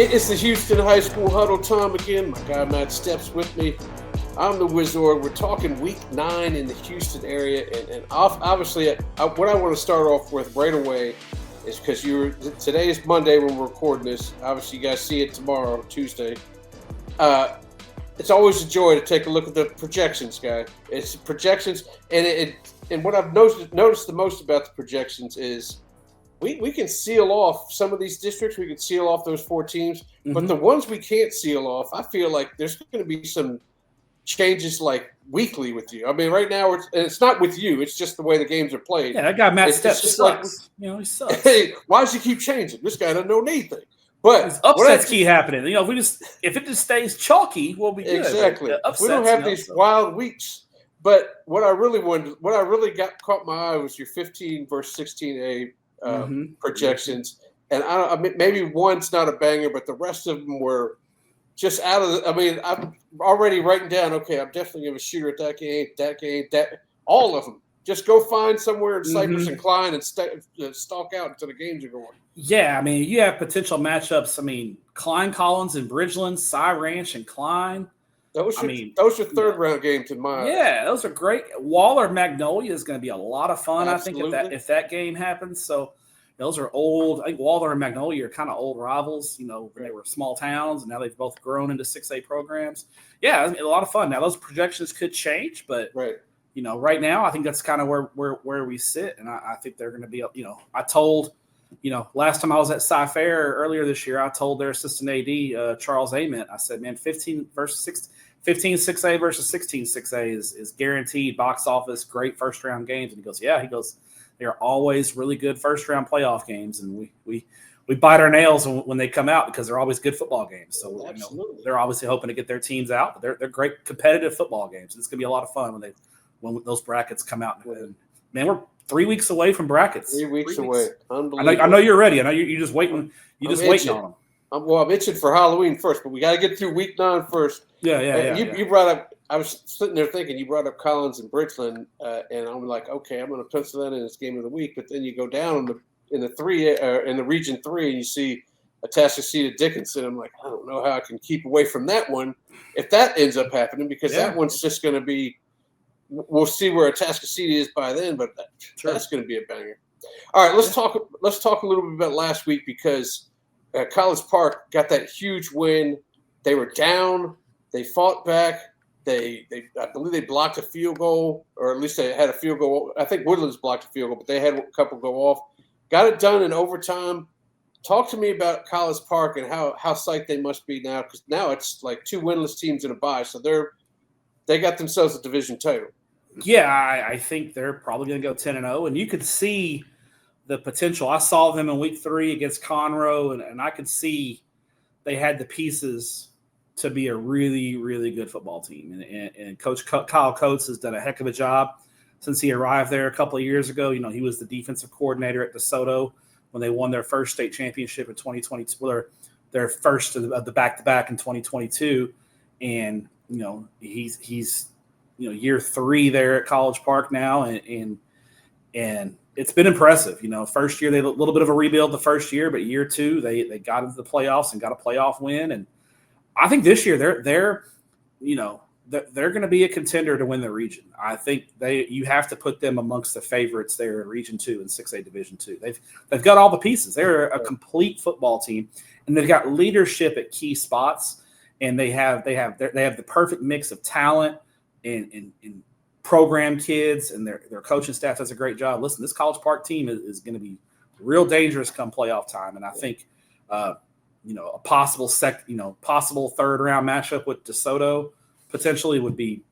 It's the Houston High School Huddle time again. My guy Matt Stepp's with me. I'm the Wizard. We're talking Week 9 in the Houston area, and obviously, what I want to start off with right away is because today is Monday when we're recording this. Obviously, you guys see it tomorrow, Tuesday. It's always a joy to take a look at the projections, guy. It's projections, and what I've noticed the most about the projections is we can seal off some of these districts. We can seal off those 4 teams, but the ones we can't seal off, I feel like there's going to be some changes like weekly with you. I mean, right now it's not with you. It's just the way the games are played. Yeah, that guy Matt Stepp sucks. He sucks. Hey, why does he keep changing? This guy doesn't know anything. But these upsets keep happening. If it just stays chalky, we'll be good. Exactly. We don't have these wild weeks. But what I really caught my eye was your 15 versus 16A projections. And maybe one's not a banger, but the rest of them were just out of I'm already writing down, okay, I'm definitely going to shoot at that game, all of them. Just go find somewhere in Cypress and Klein and stalk out until the games are going. Yeah, you have potential matchups. Klein Collins and Bridgeland, Cy Ranch and Klein. Those are third-round games in my eyes. Yeah, those are great. Waller Magnolia is going to be a lot of fun, Absolutely. I think, if that game happens. So those are old. I think Waller and Magnolia are kind of old rivals. When they were small towns, and now they've both grown into 6A programs. Yeah, a lot of fun. Now those projections could change, but right now I think that's kind of where we sit, and I think they're going to be. I told. Last time I was at Sci-Fair earlier this year, I told their assistant AD, Charles Ament, I said, man, 15 6A versus 16 6A is guaranteed box office, great first-round games. And he goes, they're always really good first-round playoff games, and we bite our nails when they come out because they're always good football games. So they're obviously hoping to get their teams out, but they're great competitive football games. It's going to be a lot of fun when those brackets come out. And, man, we're 3 weeks away from brackets. 3 weeks away. Unbelievable. I know you're ready. I know you're just waiting. Waiting on them. I'm itching for Halloween first, but we got to get through Week 9 first. Yeah. You brought up. I was sitting there thinking you brought up Collins and Bridgeland, and I'm like, okay, I'm going to pencil that in as game of the week. But then you go down in the Region 3, and you see Atascocita Dickinson. I'm like, I don't know how I can keep away from that one if that ends up happening, because that one's just going to be. We'll see where Atascocita is by then, but that's going to be a banger. All right, let's talk a little bit about last week, because College Park got that huge win. They were down. They fought back. I believe they blocked a field goal, or at least they had a field goal. I think Woodlands blocked a field goal, but they had a couple go off. Got it done in overtime. Talk to me about College Park and how psyched they must be now, because now it's like 2 winless teams in a bye, so they got themselves a division title. Yeah, I think they're probably going to go 10-0, and you could see the potential. I saw them in Week 3 against Conroe, and I could see they had the pieces to be a really, really good football team. And Coach Kyle Coates has done a heck of a job since he arrived there a couple of years ago. He was the defensive coordinator at DeSoto when they won their first state championship in 2022, their first of the back-to-back in 2022, and he's year 3 there at College Park now, and it's been impressive. First year they had a little bit of a rebuild the first year, but year 2 they got into the playoffs and got a playoff win, and I think this year they're going to be a contender to win the region. I think you have to put them amongst the favorites there in Region 2 and 6A Division 2. They've got all the pieces. They're a complete football team, and they've got leadership at key spots, and they have the perfect mix of talent and program kids, and their coaching staff does a great job. Listen, this College Park team is going to be real dangerous come playoff time, and I think a possible third-round matchup with DeSoto potentially would be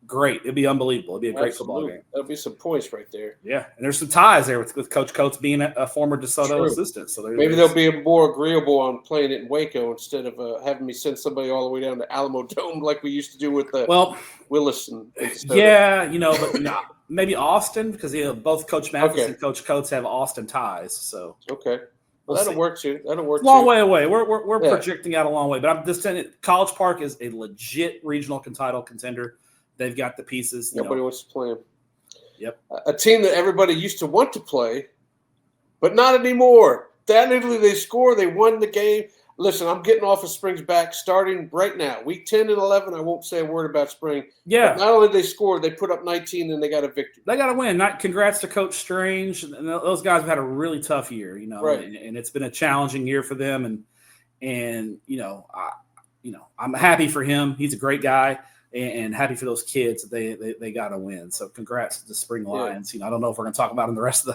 great. It'd be unbelievable. It'd be a great football game. There'll be some points right there. Yeah, and there's some ties there with Coach Coates being a former DeSoto assistant. So maybe they'll be more agreeable on playing it in Waco instead of having me send somebody all the way down to Alamo Dome like we used to do with Willis and but maybe Austin, because both Coach Mathis and Coach Coates have Austin ties. So that'll work too. Long way away. We're projecting out a long way, but I'm just saying College Park is a legit regional title contender. They've got the pieces. Nobody wants to play them. Yep. A team that everybody used to want to play, but not anymore. That literally they score, they won the game. Listen, I'm getting off of spring's back starting right now. Week 10 and 11, I won't say a word about spring. Yeah. But not only they scored, they put up 19 and they got a victory. They got to win. Congrats to Coach Strange. And those guys have had a really tough year, Right. and it's been a challenging year for them. And I'm happy for him. He's a great guy, and happy for those kids that they got to win. So congrats to the Spring Lions. I don't know if we're going to talk about them the rest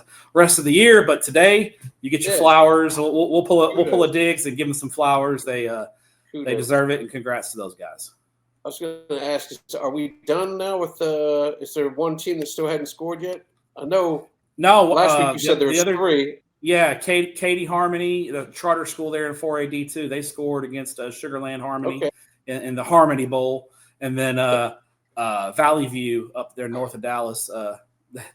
of the year, but today you get your flowers. We'll pull a Diggs and give them some flowers. They deserve it, and congrats to those guys. I was going to ask, are we done now with is there one team that still hadn't scored yet? I know. No. Last week you said there was three. Yeah, Katie Harmony, the charter school there in 4AD2, they scored against Sugarland Harmony in the Harmony Bowl. And then Valley View up there north of Dallas,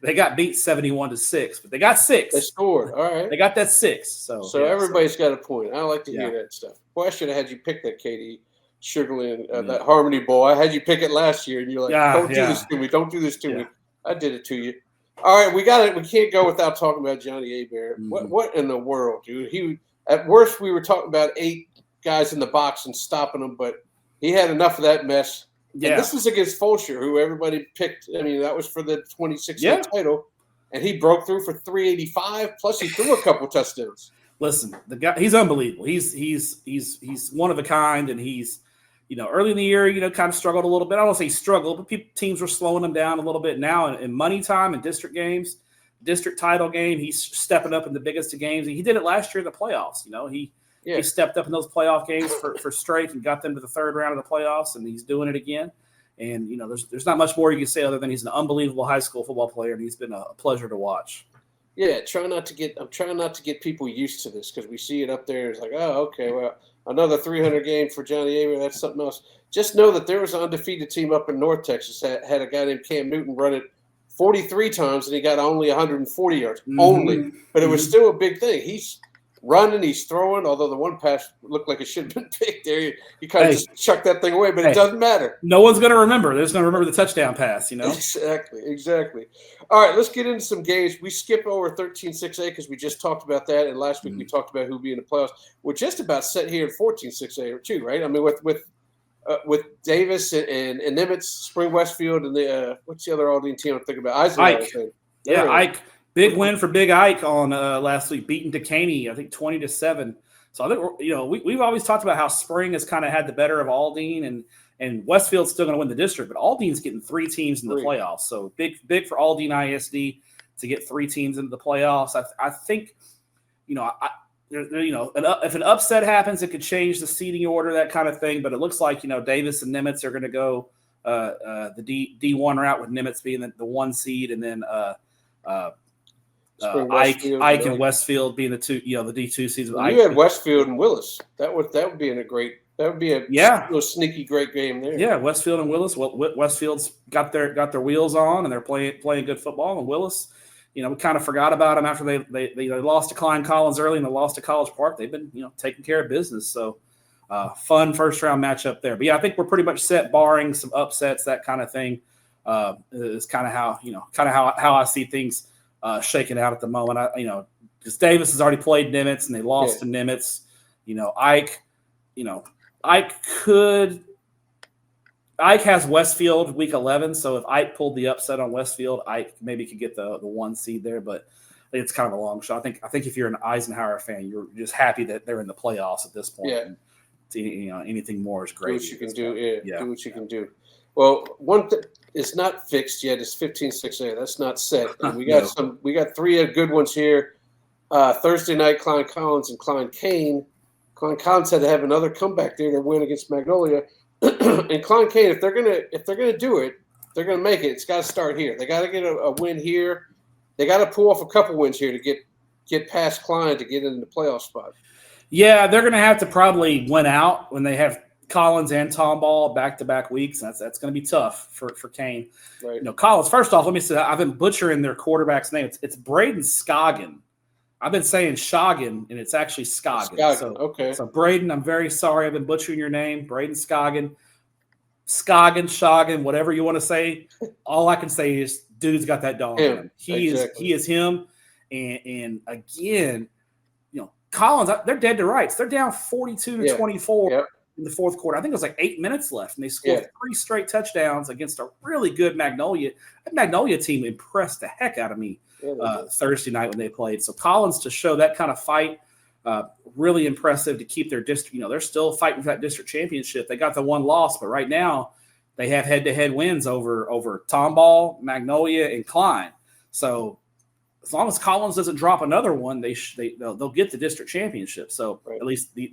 they got beat 71-6, but they got 6. They scored. All right. They got that 6. So everybody's got a point. I like to hear that stuff. Boy, I should have had you pick that Katie Sugarland, that Harmony Bowl. I had you pick it last year, and you're like, don't do this to me. Don't do this to me. I did it to you. All right, we got it. We can't go without talking about Johnny Hebert. Mm-hmm. What in the world, dude? At worst, we were talking about 8 guys in the box and stopping them, but he had enough of that mess. Yeah. And this was against Fulcher, who everybody picked. I mean, that was for the 26th title, and he broke through for 385. Plus, he threw a couple touchdowns. Listen, the guy, he's unbelievable. He's one of a kind, and he's, early in the year, kind of struggled a little bit. I don't want to say struggled, but teams were slowing him down a little bit. Now in money time and district games, district title game, he's stepping up in the biggest of games. He did it last year in the playoffs. He stepped up in those playoff games for straight and got them to the third round of the playoffs, and he's doing it again. And, there's not much more you can say other than he's an unbelievable high school football player, and he's been a pleasure to watch. Yeah, I'm trying not to get people used to this because we see it up there. It's like, oh, okay, well, another 300 game for Johnny Hebert. That's something else. Just know that there was an undefeated team up in North Texas that had a guy named Cam Newton run it 43 times, and he got only 140 yards. Mm-hmm. Only. But it was still a big thing. He's running, he's throwing, although the one pass looked like it should have been picked there. He kind of just chucked that thing away, but it doesn't matter. No one's going to remember. They're just going to remember the touchdown pass, Exactly. All right, let's get into some games. We skip over 13-6A because we just talked about that, and last week we talked about who'll be in the playoffs. We're just about set here at 14-6A too, right? I mean, with Davis and Nimitz, Spring Westfield, and the what's the other Aldine team I'm thinking about? Ike. Ike. Big win for Big Ike on last week, beating Decaney, I think 20-7. So I think we've always talked about how Spring has kind of had the better of Aldine, and Westfield's still going to win the district, but Aldine's getting 3 teams in the playoffs. So big for Aldine ISD to get 3 teams into the playoffs. I think, if an upset happens, it could change the seeding order, that kind of thing. But it looks like Davis and Nimitz are going to go the D1 route, with Nimitz being the 1 seed, and then Ike and Westfield being the 2, the D2 seeds. Well, you had Westfield and Willis. That would be a little sneaky great game there. Yeah, Westfield and Willis. Well, Westfield's got their wheels on, and they're playing good football. And Willis, we kind of forgot about them after they lost to Klein Collins early and they lost to College Park. They've been taking care of business. So fun first round matchup there. But yeah, I think we're pretty much set, barring some upsets, that kind of thing. Is kind of how I see things shaking out at the moment. Because Davis has already played Nimitz and they lost to Nimitz. Ike has Westfield week 11, so if Ike pulled the upset on Westfield, Ike maybe could get the 1 seed there, but I think it's kind of a long shot. I think if you're an Eisenhower fan, you're just happy that they're in the playoffs at this point. Yeah. And, anything more is great. Do what you can do. Yeah. Do what you can do. Well, one thing is not fixed yet. It's 15-6A. That's not set. And we got 3 good ones here. Thursday night, Klein Collins and Klein Kane. Klein Collins had to have another comeback there to win against Magnolia. And Klein Kane, if they're gonna do it, they're gonna make it. It's got to start here. They got to get a win here. They got to pull off a couple wins here to get past Klein to get into the playoff spot. Yeah, they're gonna have to probably win out when they have Collins and Tomball back-to-back weeks. That's going to be tough for Kane. Right. Collins. First off, let me say I've been butchering their quarterback's name. It's Braden Scoggin. I've been saying Scoggin, and it's actually Scoggin. So Braden, I'm very sorry. I've been butchering your name, Braden Scoggin. Scoggin, whatever you want to say. All I can say is, dude's got that dog in him. He is him. And again, Collins, they're dead to rights. They're down 42-24 Yep. in the fourth quarter. I think it was like 8 minutes left, and they scored 3 straight touchdowns against a really good Magnolia. That Magnolia team impressed the heck out of me Thursday night when they played. So Collins to show that kind of fight, really impressive to keep their district. They're still fighting for that district championship. They got the one loss, but right now they have head-to-head wins over Tomball, Magnolia, and Klein. So as long as Collins doesn't drop another one, they'll get the district championship. So at least the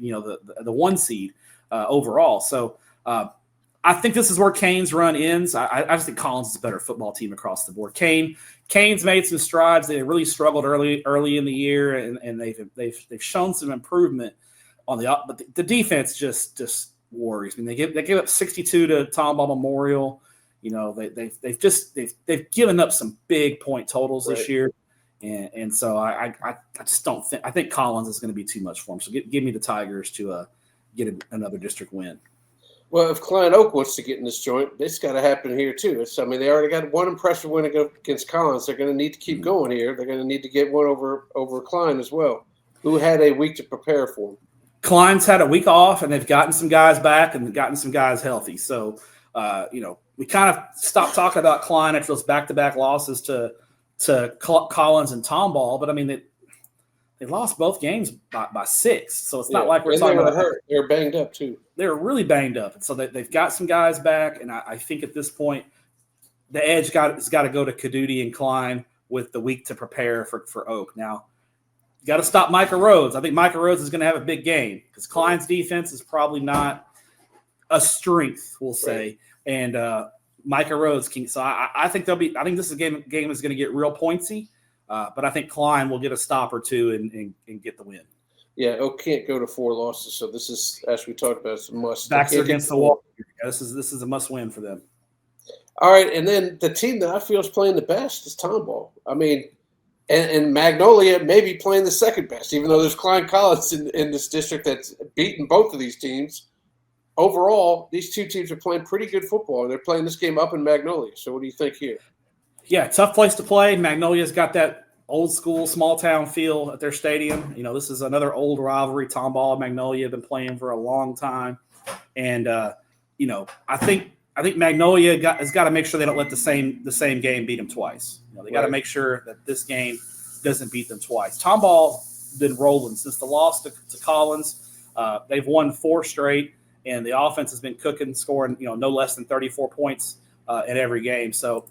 one seed overall. So I think this is where Kane's run ends. I just think Collins is a better football team across the board. Kane's made some strides. They really struggled early in the year, and they've shown some improvement on but the defense just worries. I mean, they gave up 62 to Tomball Memorial. They've given up some big point totals this year. And so I just don't think – I think Collins is going to be too much for them. So give me the Tigers to get another district win. Well, if Klein Oak wants to get in this joint, it's got to happen here too. They already got one impressive win against Collins. They're going to need to keep going here. They're going to need to get one over Klein as well, who had a week to prepare for him. Klein's had a week off, and they've gotten some guys back and gotten some guys healthy. So, we kind of stopped talking about Klein after those back-to-back losses to Collins and Tomball, but I mean they lost both games by 6, so it's not like we're talking about hurt. They're banged up too. They're really banged up, and so they've got some guys back. And I think at this point, the edge has got to go to Caduti and Klein with the week to prepare for Oak. Now, you got to stop Micah Rhodes. I think Micah Rhodes is going to have a big game because Klein's defense is probably not a strength, we'll say, and Micah Rhodes King. So I think I think this game is going to get real pointsy, but I think Klein will get a stop or two and get the win. Yeah, Oak can't go to 4 losses, so this is, as we talked about, it's a must. Backs against the wall. Yeah, this is a must win for them. All right, and then the team that I feel is playing the best is Tomball. I mean, and Magnolia may be playing the second best, even though there's Klein Collins in this district that's beaten both of these teams. Overall, these two teams are playing pretty good football, and they're playing this game up in Magnolia. So what do you think here? Yeah, tough place to play. Magnolia's got that old school, small town feel at their stadium. This is another old rivalry. Tomball and Magnolia have been playing for a long time. And, I think Magnolia has got to make sure they don't let the same game beat them twice. They got to make sure that this game doesn't beat them twice. Tomball's been rolling since the loss to Collins. They've won 4 straight. And the offense has been cooking, scoring, no less than 34 points in every game. So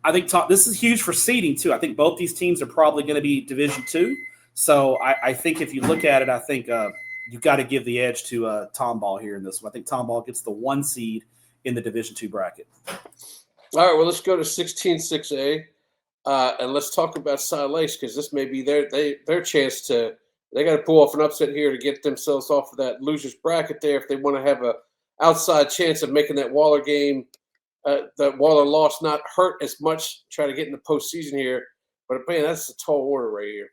I think this is huge for seeding too. I think both these teams are probably going to be Division II. So I think if you look at it, I think you've got to give the edge to Tomball here in this one. I think Tomball gets the 1 seed in the Division II bracket. All right, well, let's go to 16-6A, and let's talk about Cy Lakes because this may be their chance to. They got to pull off an upset here to get themselves off of that loser's bracket there if they want to have a outside chance of making that Waller game, that Waller loss not hurt as much, try to get in the postseason here. But, man, that's a tall order right here.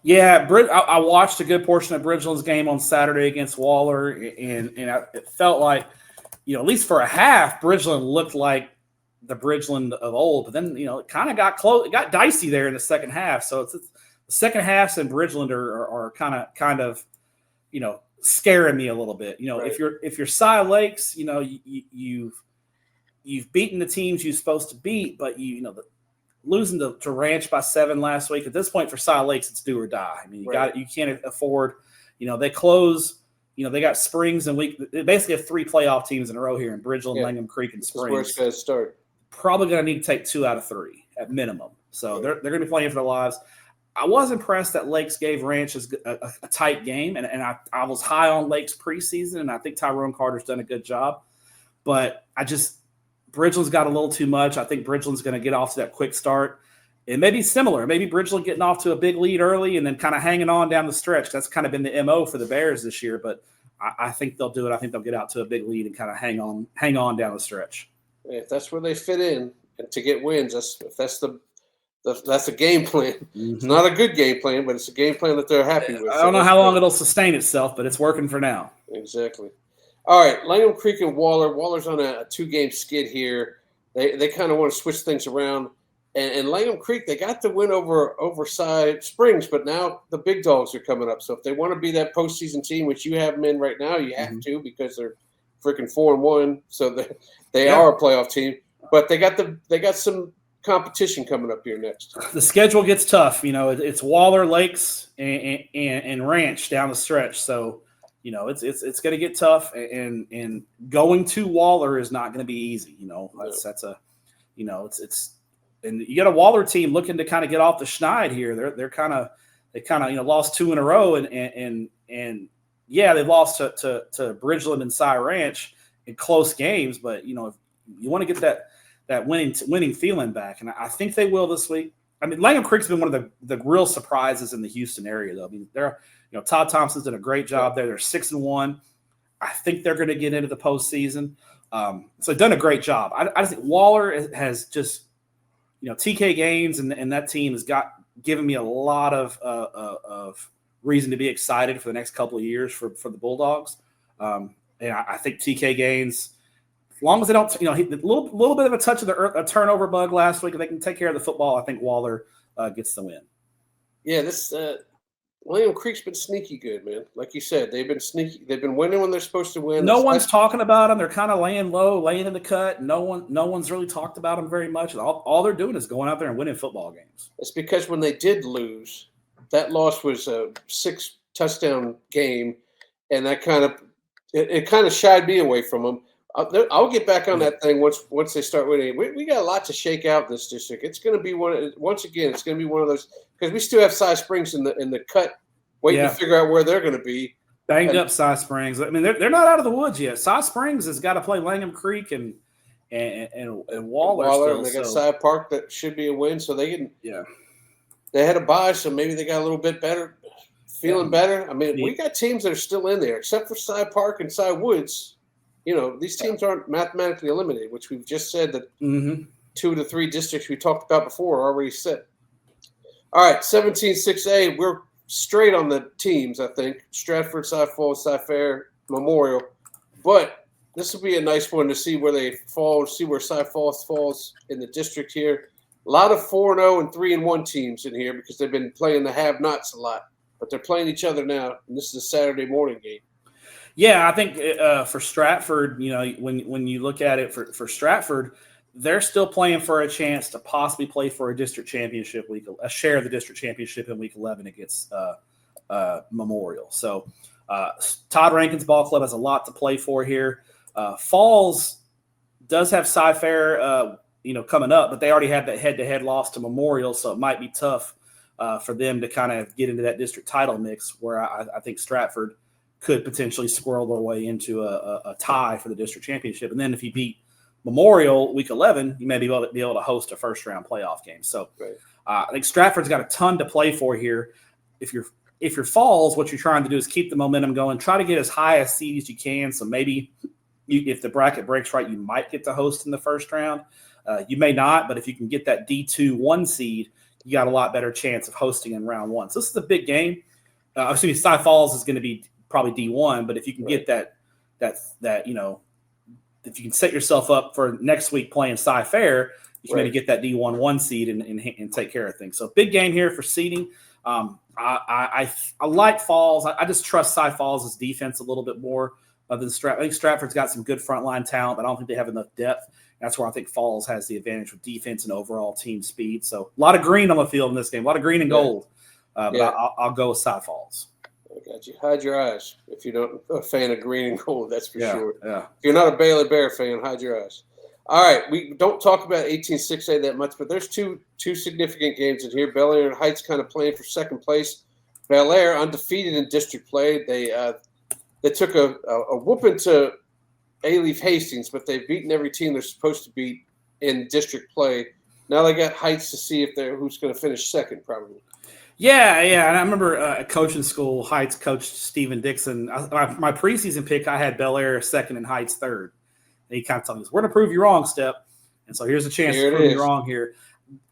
Yeah, I watched a good portion of Bridgeland's game on Saturday against Waller, and it felt like, at least for a half, Bridgeland looked like the Bridgeland of old. But then, it kind of got close. It got dicey there in the second half. So it's the second halves in Bridgeland are kind of scaring me a little bit. If you're Cy Lakes, you've beaten the teams you're supposed to beat, but losing to Ranch by 7 last week. At this point for Cy Lakes, it's do or die. I mean, you can't afford. They close. They got Springs and they basically have 3 playoff teams in a row here in Bridgeland, Langham Creek, and Springs. That's where it's going to start. Probably going to need to take 2 out of 3 at minimum. So they're going to be playing for their lives. I was impressed that Lakes gave Ranch a tight game, and I was high on Lakes preseason, and I think Tyrone Carter's done a good job. But Bridgeland's got a little too much. I think Bridgeland's going to get off to that quick start. It may be similar. Maybe Bridgeland getting off to a big lead early and then kind of hanging on down the stretch. That's kind of been the MO for the Bears this year, but I think they'll do it. I think they'll get out to a big lead and kind of hang on down the stretch. If that's where they fit in and to get wins, that's a game plan. Mm-hmm. It's not a good game plan, but it's a game plan that they're happy with. I don't know how long it'll sustain itself, but it's working for now. Exactly. All right, Langham Creek and Waller. Waller's on a 2-game skid here. They kind of want to switch things around. And Langham Creek, they got the win over Side Springs, but now the big dogs are coming up. So if they want to be that postseason team, which you have them in right now, you have to because they're freaking 4-1. So they are a playoff team. But they got some competition coming up here next. The schedule gets tough. It's Waller, Lakes, and Ranch down the stretch. So it's going to get tough. And going to Waller is not going to be easy. And you got a Waller team looking to kind of get off the schneid here. They kind of lost 2 in a row, and they've lost to Bridgeland and Cy Ranch in close games. But if you want to get that winning feeling back, and I think they will this week. I mean, Langham Creek's been one of the real surprises in the Houston area, though. I mean, Todd Thompson's done a great job there. They're 6-1. I think they're going to get into the postseason. So they've done a great job. I just think Waller has just. TK Gaines and that team has given me a lot of reason to be excited for the next couple of years for the Bulldogs. And I think TK Gaines, as long as they don't, a little bit of a touch of a turnover bug last week, if they can take care of the football, I think Waller gets the win. Yeah, this William Creek's been sneaky good, man. Like you said, they've been sneaky. They've been winning when they're supposed to win. No one's talking about them. They're kind of laying low, laying in the cut. No one's really talked about them very much. All they're doing is going out there and winning football games. It's because when they did lose, that loss was a 6-touchdown game, and that kind of shied me away from them. I'll get back on that thing once they start winning. We got a lot to shake out in this district. It's going to be once again. It's going to be one of those because we still have Cy Springs in the cut, waiting to figure out where they're going to be. Banged up Cy Springs. I mean, they're not out of the woods yet. Cy Springs has got to play Langham Creek and Waller. And they got Cy Park that should be a win, so they can. Yeah. They had a bye, so maybe they got a little bit better, feeling better. I mean, we got teams that are still in there, except for Cy Park and Cy Woods. These teams aren't mathematically eliminated, which we've just said that 2 of the 3 districts we talked about before are already set. All right, 17-6A, we're straight on the teams, I think. Stratford, Cy Falls, Cy Fair, Memorial. But this will be a nice one to see where they fall, see where Cy Falls falls in the district here. A lot of 4-0 and 3-1 teams in here because they've been playing the have-nots a lot. But they're playing each other now, and this is a Saturday morning game. Yeah, I think for Stratford, when you look at it for Stratford, they're still playing for a chance to possibly play for a district championship a share of the district championship in week 11 against Memorial. So Todd Rankin's ball club has a lot to play for here. Falls does have Cy Fair, coming up, but they already had that head-to-head loss to Memorial, so it might be tough for them to kind of get into that district title mix. Where I think Stratford could potentially squirrel their way into a tie for the district championship. And then if you beat Memorial week 11, you may be able to host a first-round playoff game. So I think Stratford's got a ton to play for here. If you're Falls, what you're trying to do is keep the momentum going, try to get as high a seed as you can. So maybe if the bracket breaks right, you might get to host in the first round. You may not, but if you can get that D2 1 seed, you got a lot better chance of hosting in round 1. So this is a big game. Obviously, Cy Falls is going to be probably D1, but if you can get that, if you can set yourself up for next week playing Cy Fair, you can maybe get that D1 1 seed and take care of things. So big game here for seeding. I like Falls. I just trust Cy Falls' defense a little bit more than Stratford. I think Stratford's got some good frontline talent, but I don't think they have enough depth. That's where I think Falls has the advantage with defense and overall team speed. So a lot of green on the field in this game, a lot of green and gold. But I'll go with Cy Falls. I got you. Hide your eyes if you're not a fan of green and gold. That's for sure. Yeah. If you're not a Bailey Bear fan, hide your eyes. All right, we don't talk about 18-6A that much, but there's two significant games in here. Bel Air and Heights kind of playing for second place. Bel Air undefeated in district play. They took a whooping to A-Leaf Hastings, but they've beaten every team they're supposed to beat in district play. Now they got Heights to see who's going to finish second, probably. Yeah, and I remember at coaching school, Heights coach Stephen Dixon. My preseason pick, I had Bel Air second and Heights third. And he kind of told me, "We're going to prove you wrong, Stepp." And so here's a chance to prove you wrong here.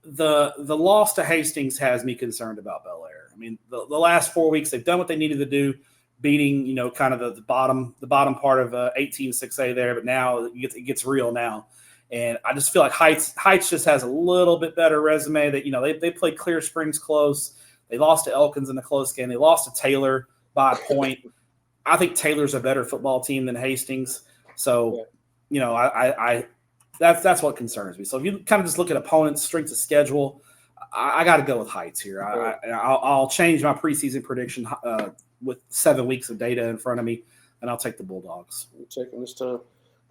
The loss to Hastings has me concerned about Bel Air. I mean, the last 4 weeks they've done what they needed to do, beating kind of the bottom part of 18-6A there, but now it gets real now. And I just feel like Heights just has a little bit better resume. That they played Clear Springs close. They lost to Elkins in the close game. They lost to Taylor by a point. I think Taylor's a better football team than Hastings. So, I that's what concerns me. So if you kind of just look at opponents' strength of schedule, I got to go with Heights here. I'll change my preseason prediction with 7 weeks of data in front of me, and I'll take the Bulldogs. You're taking this time.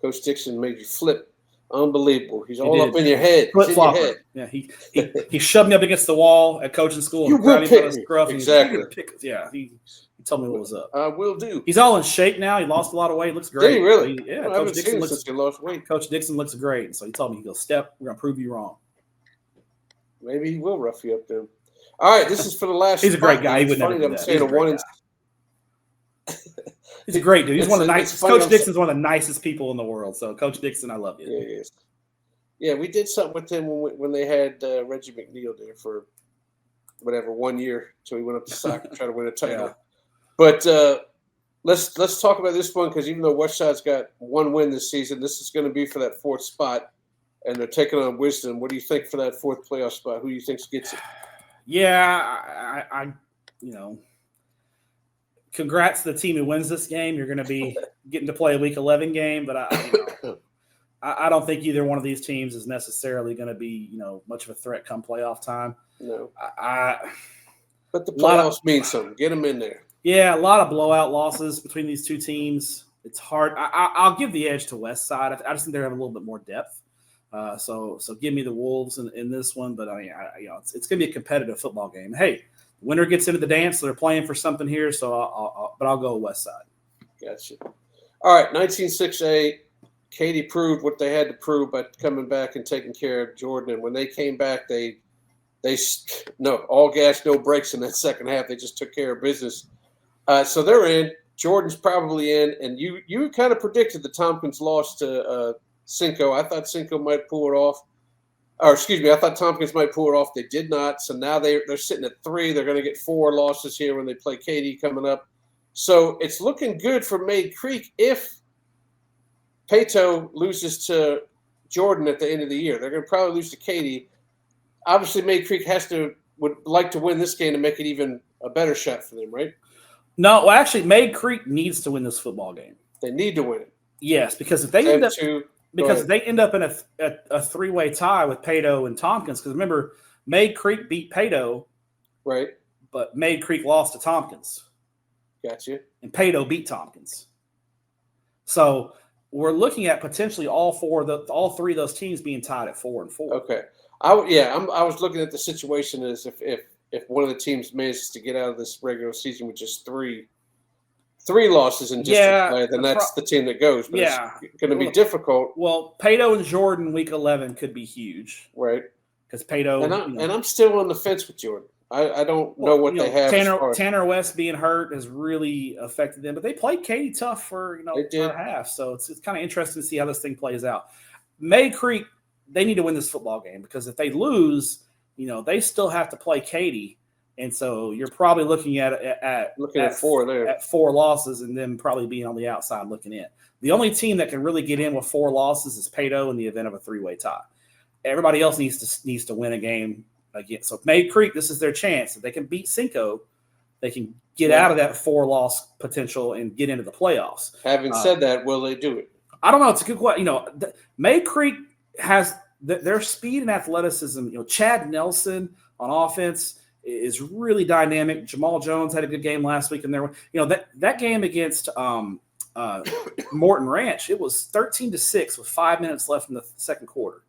Coach Dixon made you flip. Unbelievable. He's all up in your head. Flip-flopper. Yeah, he shoved me up against the wall at coaching school. You will pick me. Exactly. He told me what was up. I will do. He's all in shape now. He lost a lot of weight. Looks great. Did he really? Yeah. I haven't seen him since he lost weight. Coach Dixon looks great. So he told me, he goes, Stepp, we're going to prove you wrong. Maybe he will rough you up then. All right, this is for the last. He's a great guy. He would never do that. He's a great dude. He's one of the nicest. Coach Dixon's one of the nicest people in the world. So, Coach Dixon, I love you. Yeah, he is. Yeah, we did something with him when they had Reggie McNeil there for 1 year until he went up to soccer to try to win a title. Yeah. But let's talk about this one, because even though Westside's got one win this season, this is going to be for that fourth spot, and they're taking on Wisdom. What do you think for that fourth playoff spot? Who do you think gets it? Yeah, I congrats to the team who wins this game. You're going to be getting to play a Week 11 game, but I don't think either one of these teams is necessarily going to be, much of a threat come playoff time. No. But the playoffs mean something. Get them in there. Yeah, a lot of blowout losses between these two teams. It's hard. I'll give the edge to Westside. I just think they have a little bit more depth. So give me the Wolves in this one. But it's going to be a competitive football game. Hey, winner gets into the dance. So they're playing for something here. So I'll go Westside. Gotcha. All right, 19-6A. Katy proved what they had to prove by coming back and taking care of Jordan. And when they came back, they all gas, no brakes in that second half. They just took care of business. So they're in. Jordan's probably in. And you kind of predicted the Tompkins loss to Cinco. I thought Cinco might pull it off. Or excuse me, I thought Tompkins might pull it off. They did not. So now they're sitting at 3. They're going to get 4 losses here when they play Katy coming up. So it's looking good for Mayde Creek if Pato loses to Jordan at the end of the year. They're going to probably lose to Katy. Obviously, Mayde Creek would like to win this game to make it even a better shot for them, right? No, well, actually, Mayde Creek needs to win this football game. They need to win it. Yes, because if they end up in a three-way tie with Pato and Tompkins, because remember, Mayde Creek beat Pato, right? But Mayde Creek lost to Tompkins. Gotcha. And Pato beat Tompkins. So we're looking at potentially all 3 of those teams being tied at 4-4. Okay. I was looking at the situation as if one of the teams manages to get out of this regular season with just three losses in district play, then that's the team that goes. But it's going to be difficult. Well, Pato and Jordan Week 11 could be huge, right? Because Pato and I'm still on the fence with Jordan. I don't know what they have. Tanner West being hurt has really affected them, but they played Katy tough for for a half, so it's kind of interesting to see how this thing plays out. Mayde Creek, they need to win this football game, because if they lose, they still have to play Katy, and so you're probably looking at 4 there, at 4 losses, and then probably being on the outside looking in. The only team that can really get in with 4 losses is Pato in the event of a 3-way tie. Everybody else needs to win a game again. So Mayde Creek, this is their chance. If they can beat Cinco, they can get out of that 4-loss potential and get into the playoffs. Having said that, will they do it? I don't know. It's a good question. Mayde Creek has their speed and athleticism. Chad Nelson on offense is really dynamic. Jamal Jones had a good game last week, and that game against Morton Ranch, it was 13-6 with 5 minutes left in the second quarter.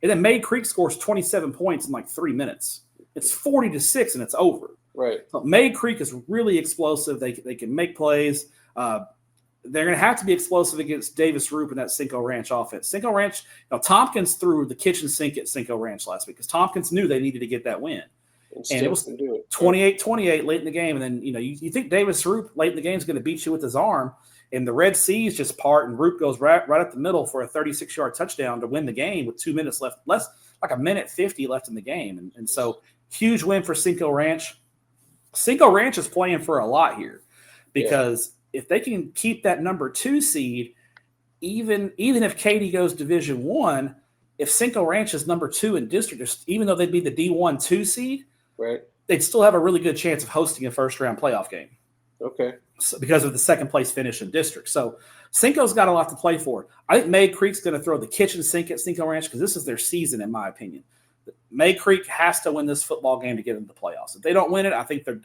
And then Mayde Creek scores 27 points in like 3 minutes. It's 40-6 and it's over. Right. So Mayde Creek is really explosive. They can make plays. They're going to have to be explosive against Davis Roop and that Cinco Ranch offense. Cinco Ranch, Tompkins threw the kitchen sink at Cinco Ranch last week because Tompkins knew they needed to get that win. And it was 28-28 late in the game. And then, you think Davis Roop late in the game is going to beat you with his arm. And the Red Seas just part, and Roop goes right up the middle for a 36-yard touchdown to win the game with 2 minutes left, less like 1:50 left in the game. And so huge win for Cinco Ranch. Cinco Ranch is playing for a lot here because if they can keep that number 2 seed, even if Katy goes Division I, if Cinco Ranch is number 2 in district, even though they'd be the D1 2 seed, right, they'd still have a really good chance of hosting a first-round playoff game. Okay. So, because of the second-place finish in district. So Cinco's got a lot to play for. I think May Creek's going to throw the kitchen sink at Cinco Ranch because this is their season, in my opinion. May Creek has to win this football game to get into the playoffs. If they don't win it, I think they're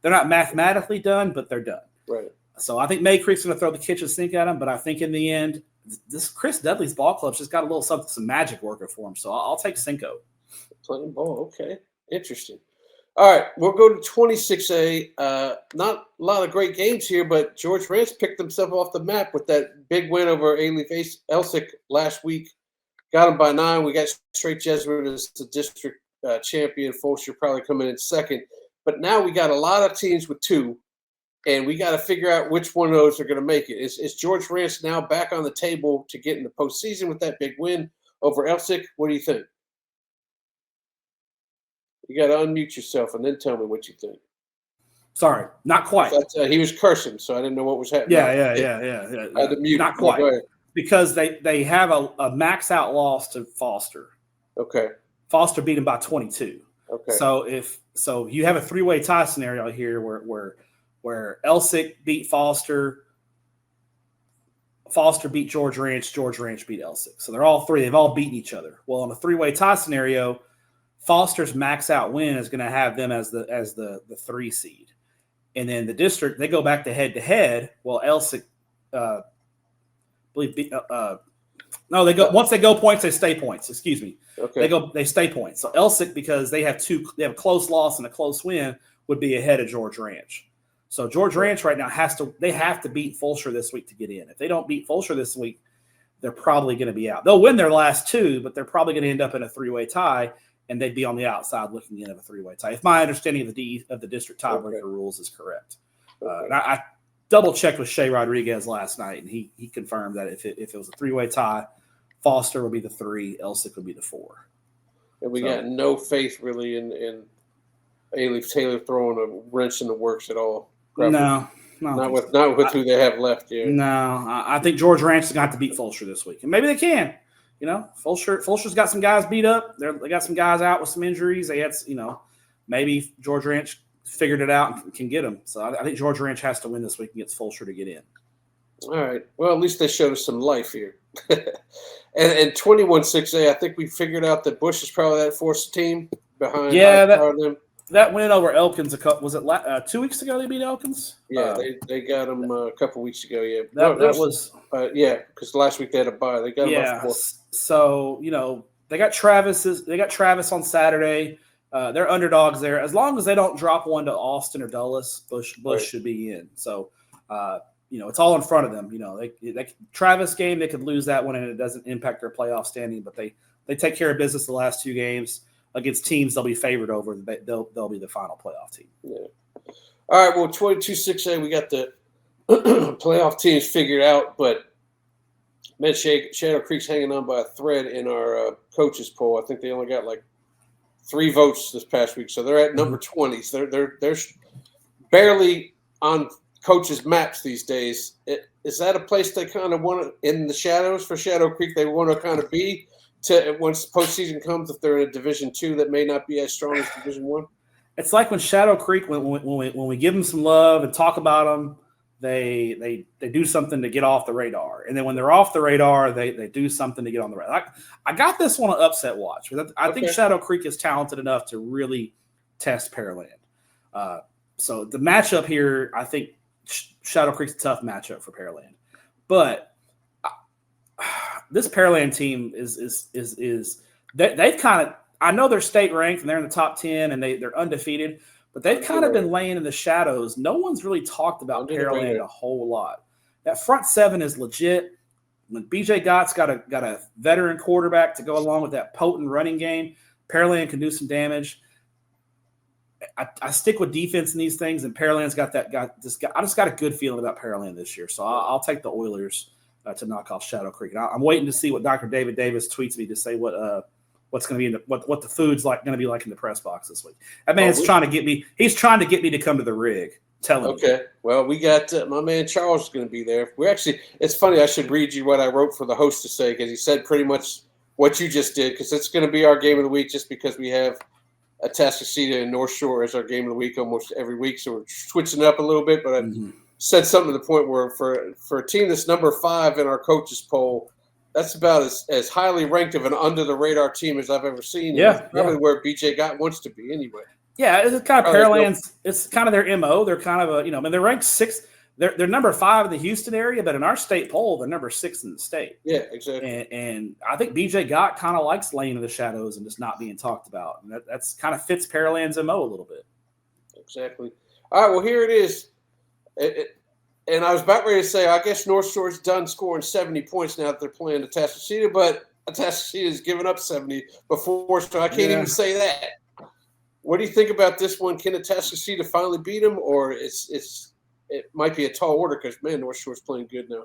not mathematically done, but they're done. Right. So I think May Creek's going to throw the kitchen sink at them, but I think in the end, this Chris Dudley's ball club's just got a little something, some magic working for him. So I'll take Cinco. Playing ball. Okay. Interesting. All right. We'll go to 26A. Not a lot of great games here, but George Ranch picked himself off the map with that big win over Elsick last week. Got him by 9. We got Straight Jesuit as the district champion. Fulshear probably coming in second. But now we got a lot of teams with 2. And we got to figure out which one of those are going to make it. Is George Ranch now back on the table to get in the postseason with that big win over Elsick? What do you think? You got to unmute yourself and then tell me what you think. Sorry, not quite. He was cursing, so I didn't know what was happening. Yeah. I had to mute. Not quite. Because they have a max out loss to Foster. Okay. Foster beat him by 22. Okay. So you have a 3-way tie scenario here where Elsick beat Foster beat George Ranch beat Elsick. So they've all beaten each other. Well, in a 3-way tie scenario, Foster's max out win is going to have them as the 3 seed. And then the district, they go back to head. Well, Elsick they go once they go points, they stay points. Excuse me. Okay. They stay points. So Elsick, because they have a close loss and a close win, would be ahead of George Ranch. So George Ranch right now have to beat Fulshear this week to get in. If they don't beat Fulshear this week, they're probably going to be out. They'll win their last 2, but they're probably going to end up in a 3-way tie, and they'd be on the outside looking in of a 3-way tie. If my understanding of the district tiebreaker rules is correct. And I double checked with Shea Rodriguez last night, and he confirmed that if it was a 3-way tie, Foster would be the 3, Elsick would be the 4. And we got no faith really in A-Leaf Taylor throwing a wrench in the works at all. No, not with who they have left here. No, I think George Ranch is going to have to beat Fulshear this week, and maybe they can. Fulshear's got some guys beat up. They got some guys out with some injuries. They had, maybe George Ranch figured it out and can get them. So I think George Ranch has to win this week against Fulshear to get in. All right. Well, at least they showed us some life here. and 21-6A, I think we figured out that Bush is probably that fourth team behind. Them. That win over Elkins, was it 2 weeks ago they beat Elkins? Yeah, they got them a couple weeks ago. Yeah, because last week they had a bye. They got them by 4. So they got Travis. They got Travis on Saturday. They're underdogs there. As long as they don't drop one to Austin or Dulles, Bush should be in. So it's all in front of them. They Travis game, they could lose that one and it doesn't impact their playoff standing. But they take care of business the last 2 games. Against teams they'll be favored over, they'll be the final playoff team. Yeah. All right, well, 22-6A, we got the playoff teams figured out, but man, Shadow Creek's hanging on by a thread in our coaches poll. I think they only got like 3 votes this past week, so they're at number 20. So they're barely on coaches' maps these days. Is that a place they kind of want to, in the shadows for Shadow Creek, they want to kind of be? Once postseason comes, if they're in a Division II that may not be as strong as Division I? It's like when Shadow Creek, when we give them some love and talk about them, they do something to get off the radar. And then when they're off the radar, they do something to get on the radar. I got this one on upset watch. I think Shadow Creek is talented enough to really test Pearland. So the matchup here, I think Shadow Creek's a tough matchup for Pearland. But this Pearland team is they've kind of, I know they're state ranked and they're in the top 10 and they're undefeated, but they've kind of been laying in the shadows. No one's really talked about Pearland a whole lot. That front 7 is legit. When BJ Gott's got a veteran quarterback to go along with that potent running game, Pearland can do some damage. I stick with defense in these things, and Pearland's got that guy. I just got a good feeling about Pearland this year, so I'll take the Oilers to knock off Shadow Creek. And I'm waiting to see what Dr. David Davis tweets me to say what's going to be what the food's going to be like in the press box this week. That man's trying to get me. He's trying to get me to come to the rig. Telling me. Okay. Well, we got my man Charles is going to be there. It's funny. I should read you what I wrote for the host to say, because he said pretty much what you just did, because it's going to be our game of the week just because we have Atascocita and North Shore as our game of the week almost every week. So we're switching it up a little bit, but I said something to the point where for a team that's number 5 in our coaches poll, that's about as highly ranked of an under-the-radar team as I've ever seen. Yeah. That's probably where BJ Gott wants to be anyway. Yeah, it's kind of Pearland's. It's kind of their MO. They're kind of I mean, they're ranked 6th. They're number 5 in the Houston area, but in our state poll, they're number 6 in the state. Yeah, exactly. And I think BJ Gott kind of likes laying in the shadows and just not being talked about. And that's kind of fits Pearland's MO a little bit. Exactly. All right, well, here it is. And I was about ready to say, I guess North Shore's done scoring 70 points now that they're playing Atascocita, but Atascocita has given up 70 before, so I can't even say that. What do you think about this one? Can Atascocita finally beat them, or it might be a tall order because, man, North Shore's playing good now.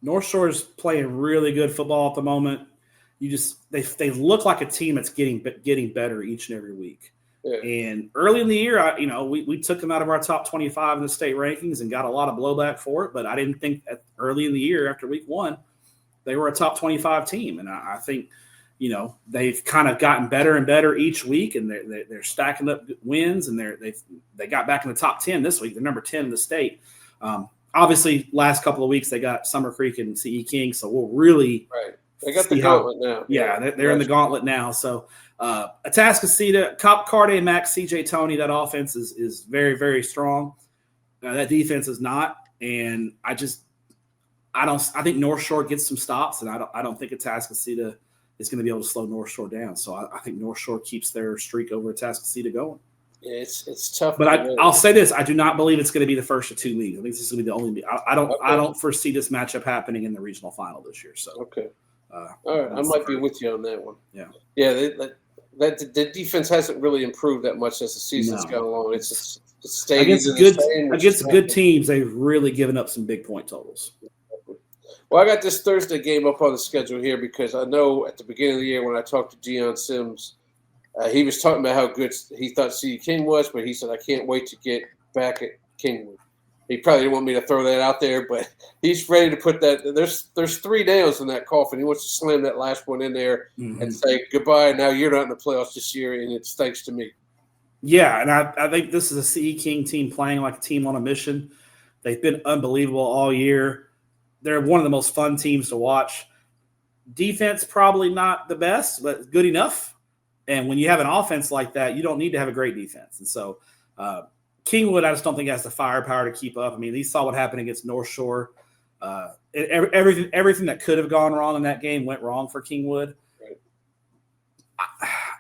North Shore's playing really good football at the moment. They look like a team that's getting better each and every week. Yeah. And early in the year, we took them out of our top 25 in the state rankings and got a lot of blowback for it. But I didn't think early in the year, after week 1, they were a top 25 team. And I think, they've kind of gotten better and better each week, and they're stacking up wins, and they got back in the top 10 this week. They're number 10 in the state. Obviously, last couple of weeks they got Summer Creek and CE King, so we'll really They got the gauntlet now. Yeah, they're in the gauntlet now. So Atascocita, Carde, Max, CJ Tony, that offense is very, very strong. That defense is not, and I think North Shore gets some stops, and I don't think Atascocita is going to be able to slow North Shore down. So I think North Shore keeps their streak over Atascocita going. Yeah, it's tough. But I'll say this: I do not believe it's going to be the first of 2 leagues. I think this is going to be the only. I don't foresee this matchup happening in the regional final this year. So okay. All right, I might be with you on that one. Yeah. The defense hasn't really improved that much as the season's gone along. It's stayed against good teams. They've really given up some big point totals. Well, I got this Thursday game up on the schedule here because I know at the beginning of the year when I talked to Deion Sims, he was talking about how good he thought CE King was, but he said, I can't wait to get back at Kingwood. He probably didn't want me to throw that out there, but he's ready to put that. There's 3 nails in that coffin. He wants to slam that last one in there and say goodbye. Now you're not in the playoffs this year, and it's thanks to me. Yeah, and I think this is a CE King team playing like a team on a mission. They've been unbelievable all year. They're one of the most fun teams to watch. Defense probably not the best, but good enough. And when you have an offense like that, you don't need to have a great defense. And so Kingwood, I just don't think has the firepower to keep up. I mean, he saw what happened against North Shore. Everything that could have gone wrong in that game went wrong for Kingwood. Right.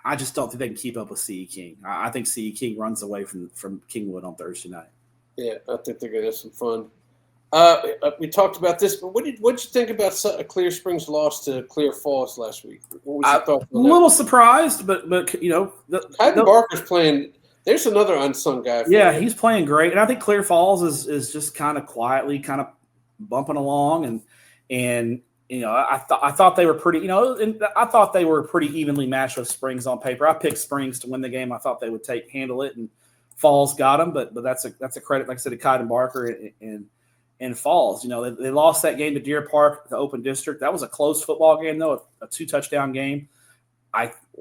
I just don't think they can keep up with CE King. I think CE King runs away from Kingwood on Thursday night. Yeah, I think they're going to have some fun. We talked about this, but what did you think about Clear Springs' loss to Clear Falls last week? What was your thoughts on that? A little surprised, but Hayden Barker's playing. There's another unsung guy. He's playing great, and I think Clear Falls is just kind of quietly kind of bumping along, and I thought they were pretty. And I thought they were pretty evenly matched with Springs on paper. I picked Springs to win the game. I thought they would handle it, and Falls got them, but that's a credit, like I said, to Hayden Barker and Falls. They lost that game to Deer Park, the Open District. That was a close football game, though, a 2-touchdown game.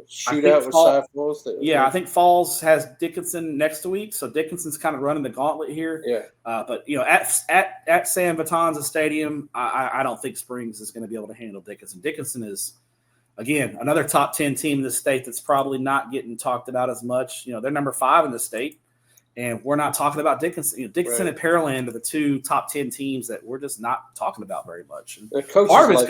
Shootout with Cy Falls. I think Falls has Dickinson next week, so Dickinson's kind of running the gauntlet here. Yeah. But at San Vitanza Stadium, I don't think Springs is going to be able to handle Dickinson. Dickinson is, again, another top 10 team in the state that's probably not getting talked about as much. They're number 5 in the state. And we're not talking about Dickinson. Dickinson and Pearland are the 2 top 10 teams that we're just not talking about very much. And part of it's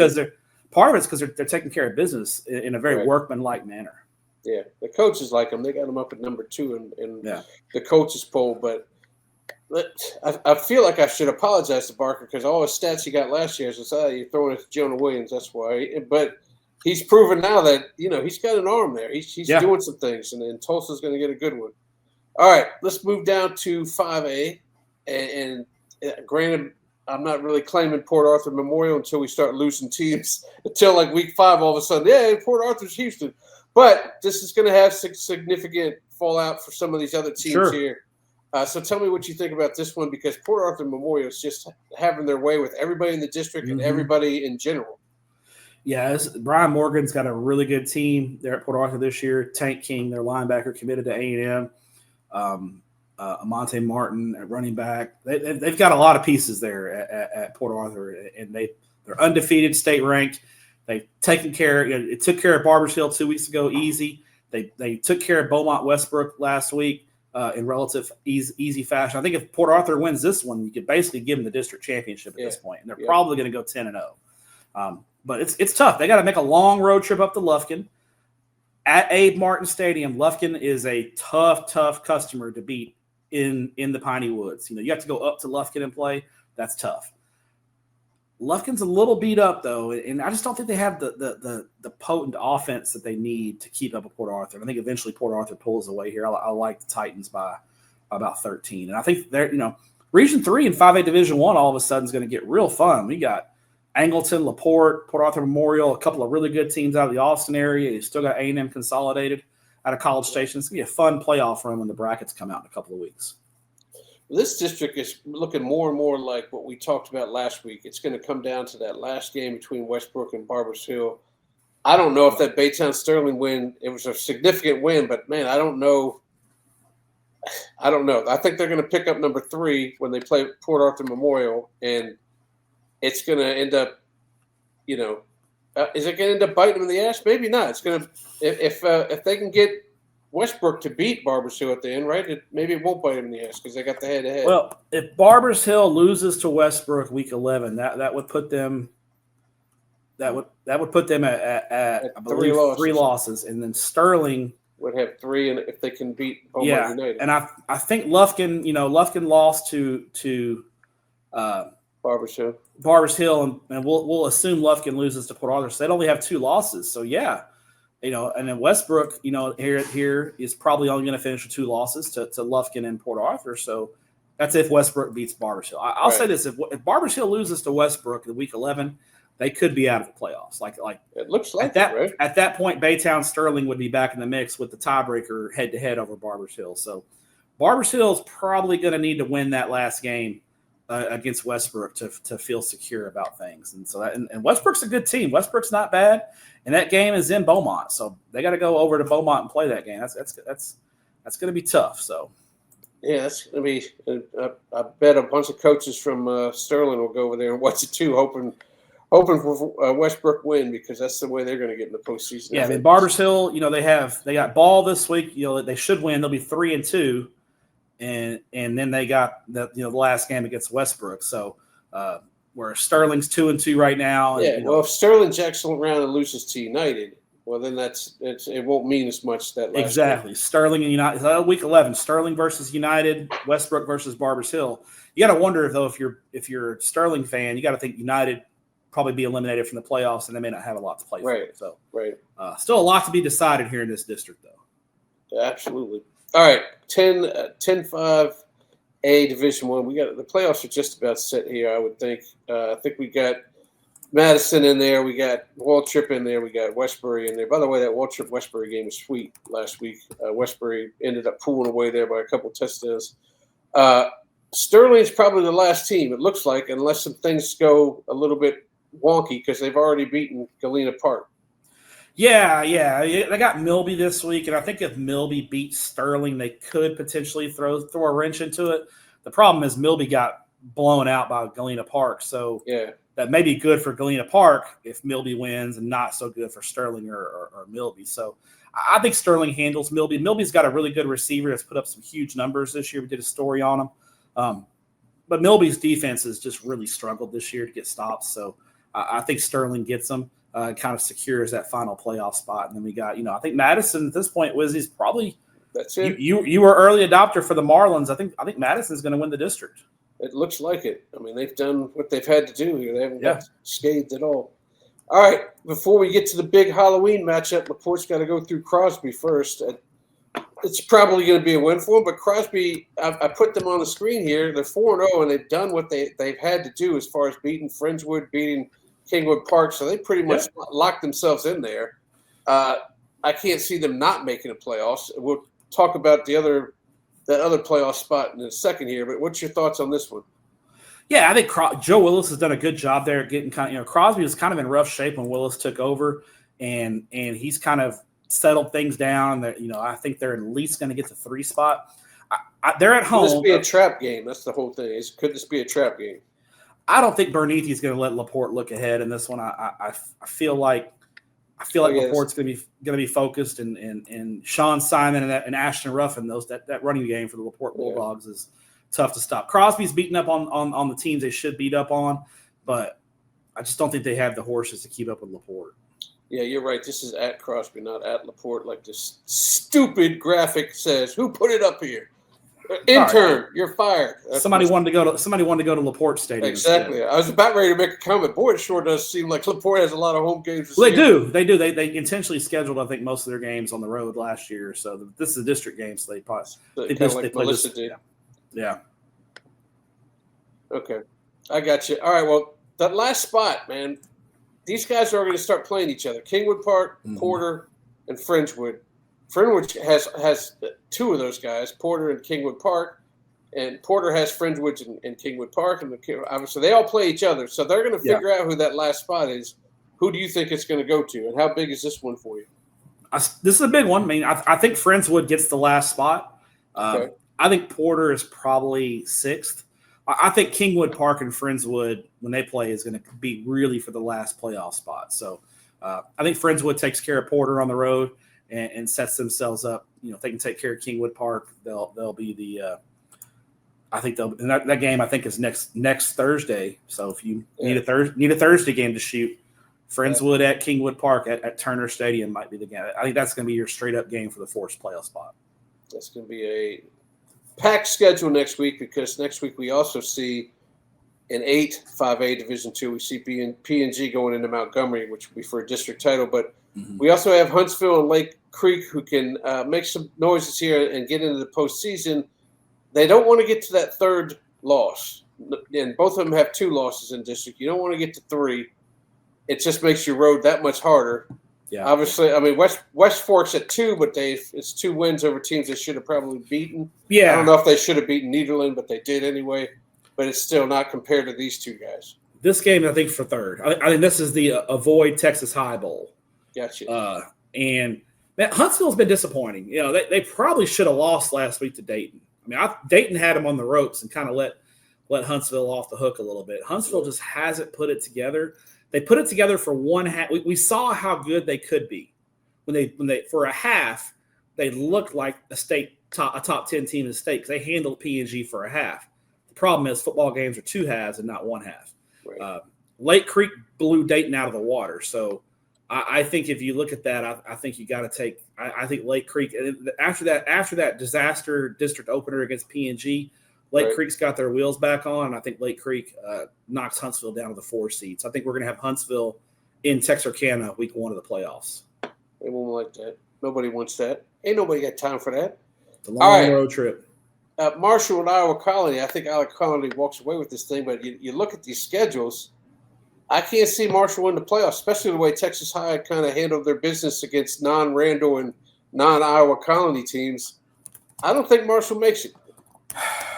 because they're taking care of business in a very workmanlike manner. Yeah, the coaches like them. They got them up at number 2 in the coaches poll. But I feel like I should apologize to Barker because all his stats he got last year is you're throwing it to Jonah Williams. That's why. But he's proven now that he's got an arm there. He's doing some things, and Tulsa's going to get a good one. All right, let's move down to 5A. And granted, I'm not really claiming Port Arthur Memorial until we start losing teams. Until like week 5, all of a sudden, Port Arthur's Houston. But this is going to have significant fallout for some of these other teams here. So tell me what you think about this one, because Port Arthur Memorial is just having their way with everybody in the district and everybody in general. Yeah, Brian Morgan's got a really good team there at Port Arthur this year. Tank King, their linebacker, committed to A&M. Amante Martin at running back. They've got a lot of pieces there at Port Arthur, and they're undefeated, state ranked. They've taken care. It took care of Barbers Hill 2 weeks ago, easy. They took care of Beaumont Westbrook last week in relative easy fashion. I think if Port Arthur wins this one, you could basically give them the district championship at this point, and they're probably going to go 10-0. But it's tough. They got to make a long road trip up to Lufkin. At Abe Martin Stadium, Lufkin is a tough customer to beat in the Piney Woods. You have to go up to Lufkin and play. That's tough. Lufkin's a little beat up though, and I just don't think they have the potent offense that they need to keep up with Port Arthur. I think eventually Port Arthur pulls away here. I like the Titans by about 13, and I think they're Region 3 and 5A Division 1 all of a sudden is going to get real fun. We got Angleton, LaPorte, Port Arthur Memorial, a couple of really good teams out of the Austin area. You still got A&M Consolidated out of College Station. It's going to be a fun playoff run when the brackets come out in a couple of weeks. This district is looking more and more like what we talked about last week. It's going to come down to that last game between Westbrook and Barbers Hill. I don't know if that Baytown Sterling win, it was a significant win, but, man, I don't know. I think they're going to pick up number 3 when they play Port Arthur Memorial, and it's going to end up, is it going to end up biting them in the ass? Maybe not. It's going to if they can get Westbrook to beat Barbers Hill at the end, right? Maybe it won't bite them in the ass because they got the head-to-head. Well, if Barbers Hill loses to Westbrook week 11, that would put them at I believe 3 losses, and then Sterling would have 3, and if they can beat Beaumont United. And I think Lufkin lost to Barbers Hill, and we'll assume Lufkin loses to Port Arthur. So they'd only have 2 losses. So and then Westbrook, here is probably only going to finish with 2 losses to Lufkin and Port Arthur. So that's if Westbrook beats Barbers Hill. I'll say this: if Barbers Hill loses to Westbrook in week 11, they could be out of the playoffs. Like it looks like right? At that point, Baytown Sterling would be back in the mix with the tiebreaker head-to-head over Barbers Hill. So Barbers Hill is probably going to need to win that last game against Westbrook to feel secure about things. And so and Westbrook's a good team. Westbrook's not bad, and that game is in Beaumont, so they got to go over to Beaumont and play that game. That's going to be tough. So yeah, that's going to be. I bet a bunch of coaches from Sterling will go over there and watch it too, hoping for Westbrook win, because that's the way they're going to get in the postseason. Yeah, I mean Barbers Hill, they got Ball this week. They should win. They'll be 3-2. And then they got the last game against Westbrook. So where Sterling's 2-2 right now. Yeah. Well, if Sterling's excellent round and loses to United, well then it won't mean as much that last exactly. game. Sterling and United. Week 11, Sterling versus United, Westbrook versus Barbers Hill. You got to wonder if you're a Sterling fan, you got to think United probably be eliminated from the playoffs, and they may not have a lot to play for. So still a lot to be decided here in this district, though. Absolutely. All right, 10-5 A Division 1. We got the playoffs are just about set here, I would think. I think we got Madison in there. We got Waltrip in there. We got Westbury in there. By the way, that Waltrip-Westbury game was sweet last week. Westbury ended up pulling away there by a couple of touchdowns. Sterling's probably the last team, it looks like, unless some things go a little bit wonky, because they've already beaten Galena Park. Yeah. They got Milby this week, and I think if Milby beats Sterling, they could potentially throw a wrench into it. The problem is Milby got blown out by Galena Park, so that may be good for Galena Park if Milby wins, and not so good for Sterling or Milby. So I think Sterling handles Milby. Milby's got a really good receiver that's put up some huge numbers this year. We did a story on him. But Milby's defense has just really struggled this year to get stops, so I think Sterling gets them. Kind of secures that final playoff spot. And then we got, I think Madison at this point, Wizzy's probably – that's it. You were early adopter for the Marlins. I think Madison's going to win the district. It looks like it. I mean, they've done what they've had to do here. They haven't got scathed at all. All right, before we get to the big Halloween matchup, LaPorte's got to go through Crosby first. It's probably going to be a win for them, but Crosby, I put them on the screen here. They're 4-0, and they've done what they've had to do as far as beating Fringewood, beating Kingwood Park, so they pretty much locked themselves in there. I can't see them not making the playoffs. We'll talk about that other playoff spot in a second here, but what's your thoughts on this one? Yeah, I think Joe Willis has done a good job there getting Crosby was kind of in rough shape when Willis took over, and he's kind of settled things down. That I think they're at least going to get the 3 spot. They're at home. Could this be a trap game? That's the whole thing. Could this be a trap game? I don't think Bernithi is going to let Laporte look ahead in this one. I feel like Laporte's going to be focused, and Sean Simon and Ashton Ruffin, that running game for the Laporte Bulldogs is tough to stop. Crosby's beating up on the teams they should beat up on, but I just don't think they have the horses to keep up with Laporte. Yeah, you're right. This is at Crosby, not at Laporte, like this stupid graphic says. Who put it up here? Intern, you're fired. Somebody wanted to go to Laporte Stadium. Exactly. Instead. I was about ready to make a comment. Boy, it sure does seem like Laporte has a lot of home games. Well, they do. They intentionally scheduled, I think, most of their games on the road last year. So this is a district game, so they play this. Did. Yeah. Okay, I got you. All right. Well, that last spot, man. These guys are going to start playing each other. Kingwood Park, Porter, and Fringewood. Fringewood has 2 of those guys, Porter and Kingwood Park, and Porter has Fringewood and Kingwood Park, and obviously they all play each other. So they're going to figure out who that last spot is. Who do you think it's going to go to, and how big is this one for you? This is a big one. I mean, I think Friendswood gets the last spot. Okay. I think Porter is probably 6th. I think Kingwood Park and Friendswood, when they play, is going to be really for the last playoff spot. So I think Friendswood takes care of Porter on the road and sets themselves up. If they can take care of Kingwood Park, they'll be the. I think they'll. And that game I think is next Thursday. So if you need a Thursday game to shoot, Friendswood at Kingwood Park at Turner Stadium might be the game. I think that's going to be your straight up game for the forced playoff spot. That's going to be a packed schedule next week, because next week we also see in 5A Division II, we see P&G going into Montgomery, which will be for a district title. But we also have Huntsville and Lake Creek who can make some noises here and get into the postseason. They don't want to get to that 3rd loss. And both of them have 2 losses in district. You don't want to get to 3. It just makes your road that much harder. Yeah. Obviously, I mean, West Fork's at 2, but it's 2 wins over teams they should have probably beaten. Yeah. I don't know if they should have beaten Nederland, but they did anyway. But it's still not compared to these 2 guys. This game, I think, for 3rd. I think this is the Avoid Texas High Bowl. Gotcha. And man, Huntsville's been disappointing. They probably should have lost last week to Dayton. I mean, Dayton had them on the ropes and kind of let Huntsville off the hook a little bit. Huntsville just hasn't put it together. They put it together for one half. We saw how good they could be when they for a half. They looked like a top 10 team in the state because they handled P&G for a half. The problem is football games are 2 halves and not 1 half. Right. Lake Creek blew Dayton out of the water. So I think if you look at that, I think you got to take. I think Lake Creek after that disaster district opener against P&G. Lake Creek's got their wheels back on, and I think Lake Creek knocks Huntsville down to the 4 seeds. I think we're going to have Huntsville in Texarkana week 1 of the playoffs. They won't like that. Nobody wants that. Ain't nobody got time for that. It's a long road trip. Marshall and Iowa Colony. I think Iowa Colony walks away with this thing, but you look at these schedules. I can't see Marshall in the playoffs, especially the way Texas High kind of handled their business against non-Randall and non-Iowa Colony teams. I don't think Marshall makes it.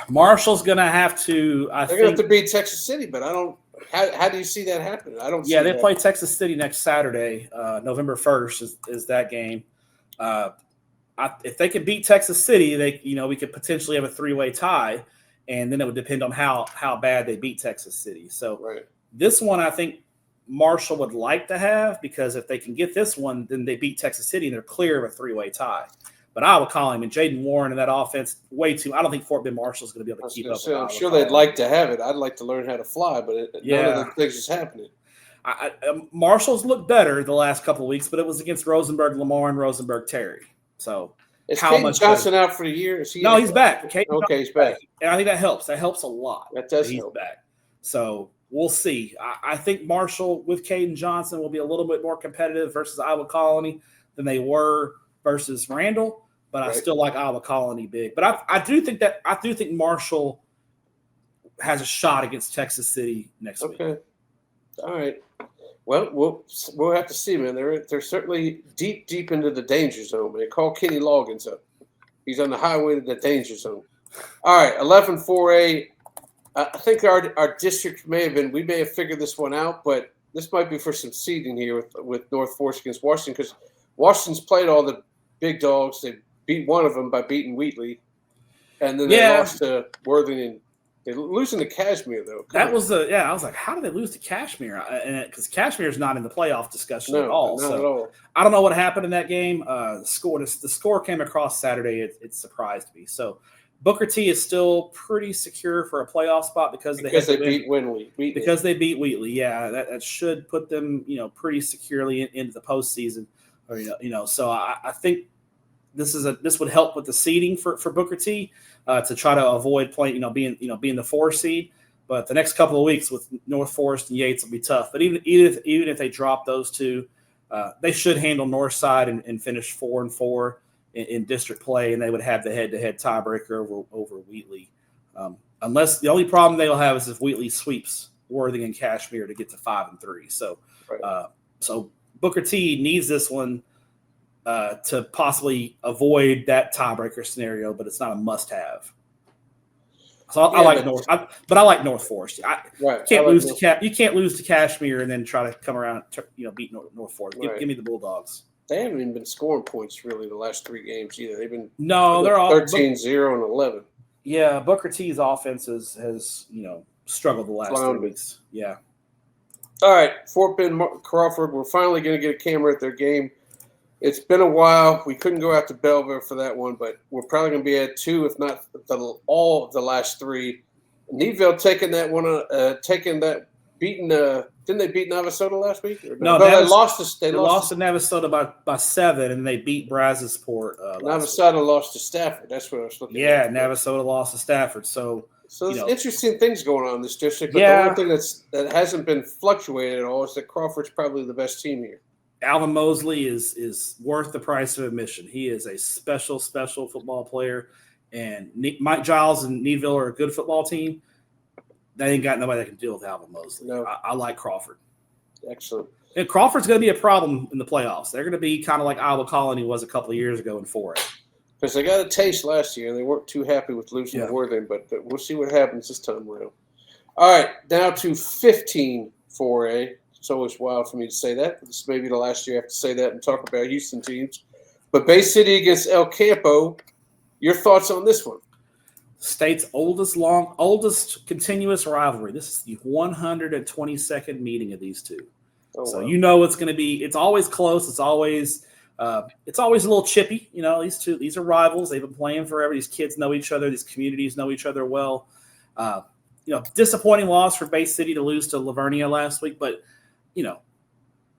Marshall's going to have to. They're going to have to beat Texas City, but I don't. How do you see that happening? I don't. Yeah, they play Texas City next Saturday, November 1st is that game. If they could beat Texas City, we could potentially have a 3-way tie, and then it would depend on how bad they beat Texas City. So this one, I think Marshall would like to have, because if they can get this one, then they beat Texas City and they're clear of a 3-way tie. But Iowa Colony and Jaden Warren and that offense, way too. I don't think Fort Bend Marshall's going to be able to keep up. I'm sure they'd like to have it. I'd like to learn how to fly, but none of the things is happening. Marshall's looked better the last couple of weeks, but it was against Rosenberg Lamar and Rosenberg Terry. So is Caden Johnson out for the year? No, he's back. Okay, he's back. And I think that helps. That helps a lot. That does help. He's back. So we'll see. I think Marshall with Caden Johnson will be a little bit more competitive versus Iowa Colony than they were versus Randall. But I still like Iowa Colony big. But I do think Marshall has a shot against Texas City next week. Okay. All right. Well, we'll have to see, man. They're certainly deep into the danger zone, man. Call Kenny Loggins up. He's on the highway to the danger zone. All right, 11-4A. I think our district we may have figured this one out, but this might be for some seeding here with North Forest against Washington, because Washington's played all the big dogs. They beat one of them by beating Wheatley, and then they lost to Worthing. They're losing to Cashmere, though. I was like, how did they lose to Cashmere? Because Cashmere's not in the playoff discussion at all. Not at all. I don't know what happened in that game. The score came across Saturday. It surprised me. So Booker T is still pretty secure for a playoff spot because they beat Wheatley. Because they beat Wheatley. Yeah, that should put them, pretty securely into the postseason. Or so I think this would help with the seeding for Booker T to try to avoid playing, being the 4 seed. But the next couple of weeks with North Forest and Yates will be tough. But even if they drop those two, they should handle Northside and finish 4-4 in district play, and they would have the head-to-head tiebreaker over Wheatley. Unless the only problem they'll have is if Wheatley sweeps Worthing and Cashmere to get to 5-3. So, so Booker T needs this one to possibly avoid that tiebreaker scenario, but it's not a must-have. So I like North Forest. You can't lose to Cashmere and then try to come around, beat North Forest. Give me the Bulldogs. They haven't even been scoring points really the last 3 games either. They've been they're all 13-0 and 11. Yeah, Booker T's offense has struggled the last 3 weeks. Yeah. All right, Fort Bend Crawford. We're finally going to get a camera at their game. It's been a while. We couldn't go out to Belleville for that one, but we're probably going to be at 2, if not all of the last 3. Neville taking that one, beating. Didn't they beat Navasota last week? No, they lost. They lost to Navasota by 7, and they beat Brazosport. Navasota lost to Stafford. That's what I was looking at. Yeah, Navasota lost to Stafford. So there's interesting things going on in this district. But the only thing that hasn't been fluctuated at all is that Crawford's probably the best team here. Alvin Mosley is worth the price of admission. He is a special football player, and Mike Giles and Needville are a good football team. They ain't got nobody that can deal with Alvin Mosley. No. I like Crawford. Excellent. And Crawford's going to be a problem in the playoffs. They're going to be kind of like Iowa Colony was a couple of years ago in 4A. Because they got a taste last year, and they weren't too happy with losing to Worthing, but we'll see what happens this time around. All right, now to 15 4A. It's always wild for me to say that. This may be the last year I have to say that and talk about Houston teams. But Bay City against El Campo, your thoughts on this one? State's oldest continuous rivalry. This is the 122nd meeting of these two. So it's going to be. It's always close. It's always a little chippy. These are rivals. They've been playing forever. These kids know each other. These communities know each other well. Disappointing loss for Bay City to lose to Lavernia last week, but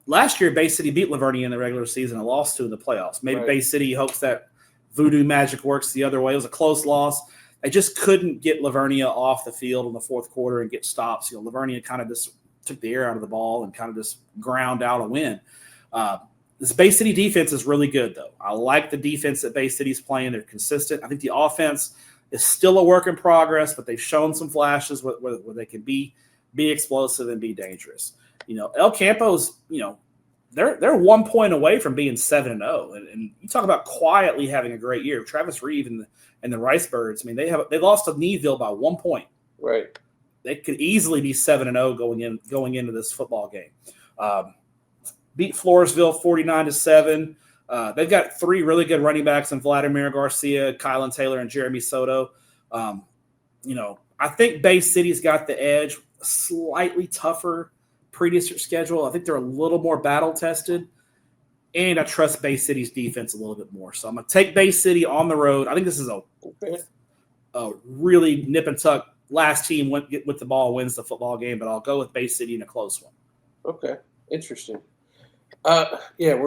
last year Bay City beat Lavernia in the regular season and lost to in the playoffs. Maybe Bay City hopes that voodoo magic works the other way. It was a close loss. They just couldn't get Lavernia off the field in the fourth quarter and get stops. Lavernia kind of just took the air out of the ball and kind of just ground out a win. This Bay City defense is really good, though. I like the defense that Bay City's playing. They're consistent. I think the offense is still a work in progress, but they've shown some flashes where they can be explosive and be dangerous. El Campo's, they're 1 point away from being 7-0, and you talk about quietly having a great year. Travis Reeve and the Rice Birds. I mean, they lost to Needville by 1 point. Right. They could easily be 7-0 going into this football game. Beat Floresville 49-7. They've got 3 really good running backs in Vladimir Garcia, Kylan Taylor, and Jeremy Soto. I think Bay City's got the edge. Slightly tougher pre-district schedule. I think they're a little more battle-tested, and I trust Bay City's defense a little bit more. So I'm going to take Bay City on the road. I think this is a really nip-and-tuck. Last team with the ball wins the football game, but I'll go with Bay City in a close one. Okay, interesting. We're